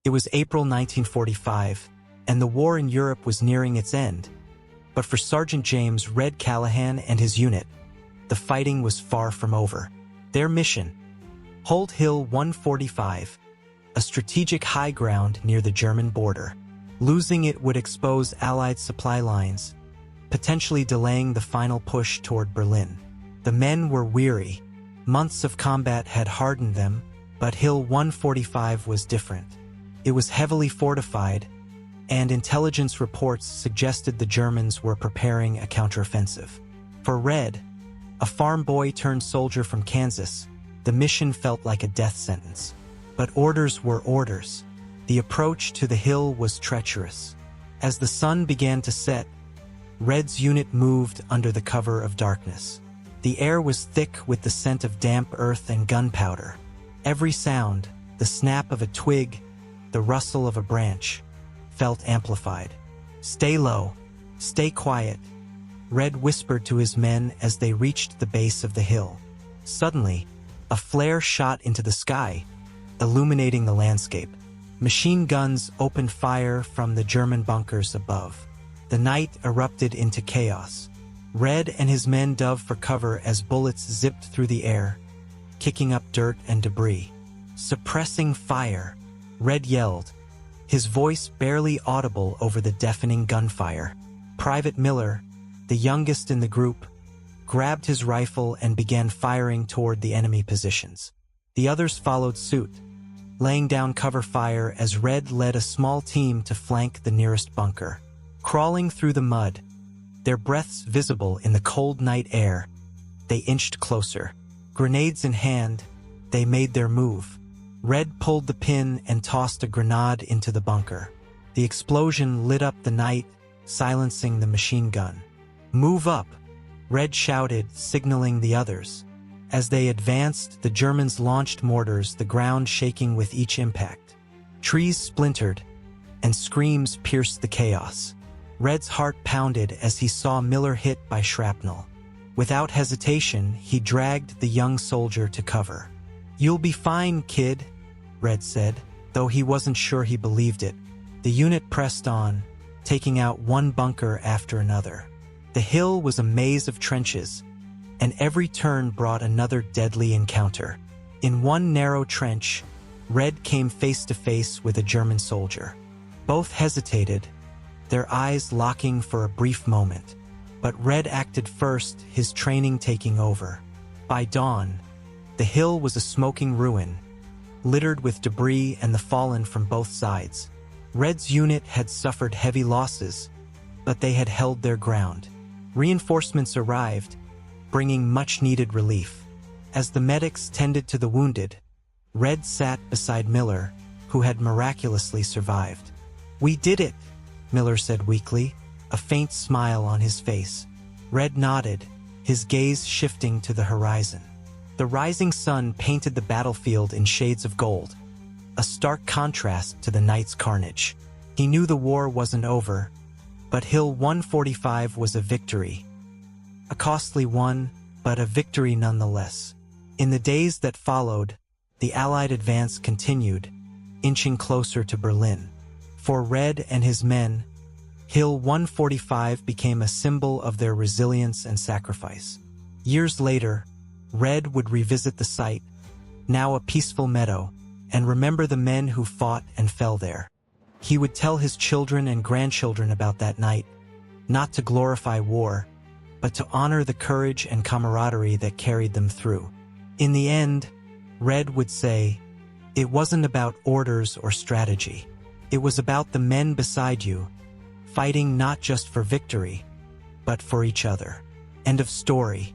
It was April 1945, and the war in Europe was nearing its end. But for Sergeant James Red Callahan and his unit, the fighting was far from over. Their mission: hold Hill 145, a strategic high ground near the German border. Losing it would expose Allied supply lines, potentially delaying the final push toward Berlin. The men were weary. Months of combat had hardened them, but Hill 145 was different. It was heavily fortified, and intelligence reports suggested the Germans were preparing a counteroffensive. For Red, a farm boy turned soldier from Kansas, the mission felt like a death sentence. But orders were orders. The approach to the hill was treacherous. As the sun began to set, Red's unit moved under the cover of darkness. The air was thick with the scent of damp earth and gunpowder. Every sound, the snap of a twig, the rustle of a branch, felt amplified. "Stay low, stay quiet," Red whispered to his men as they reached the base of the hill. Suddenly, a flare shot into the sky, illuminating the landscape. Machine guns opened fire from the German bunkers above. The night erupted into chaos. Red and his men dove for cover as bullets zipped through the air, kicking up dirt and debris. "Suppressing fire," Red yelled, his voice barely audible over the deafening gunfire. Private Miller, the youngest in the group, grabbed his rifle and began firing toward the enemy positions. The others followed suit, laying down cover fire as Red led a small team to flank the nearest bunker. Crawling through the mud, their breaths visible in the cold night air, they inched closer. Grenades in hand, they made their move. Red pulled the pin and tossed a grenade into the bunker. The explosion lit up the night, silencing the machine gun. "Move up," Red shouted, signaling the others. As they advanced, the Germans launched mortars, the ground shaking with each impact. Trees splintered, and screams pierced the chaos. Red's heart pounded as he saw Miller hit by shrapnel. Without hesitation, he dragged the young soldier to cover. "You'll be fine, kid," Red said, though he wasn't sure he believed it. The unit pressed on, taking out one bunker after another. The hill was a maze of trenches, and every turn brought another deadly encounter. In one narrow trench, Red came face to face with a German soldier. Both hesitated, their eyes locking for a brief moment. But Red acted first, his training taking over. By dawn, the hill was a smoking ruin, littered with debris and the fallen from both sides. Red's unit had suffered heavy losses, but they had held their ground. Reinforcements arrived, bringing much-needed relief. As the medics tended to the wounded, Red sat beside Miller, who had miraculously survived. "We did it," Miller said weakly, a faint smile on his face. Red nodded, his gaze shifting to the horizon. The rising sun painted the battlefield in shades of gold, a stark contrast to the night's carnage. He knew the war wasn't over, but Hill 145 was a victory. A costly one, but a victory nonetheless. In the days that followed, the Allied advance continued, inching closer to Berlin. For Red and his men, Hill 145 became a symbol of their resilience and sacrifice. Years later, Red would revisit the site, now a peaceful meadow, and remember the men who fought and fell there. He would tell his children and grandchildren about that night, not to glorify war, but to honor the courage and camaraderie that carried them through. In the end, Red would say, "It wasn't about orders or strategy. It was about the men beside you, fighting not just for victory, but for each other." End of story.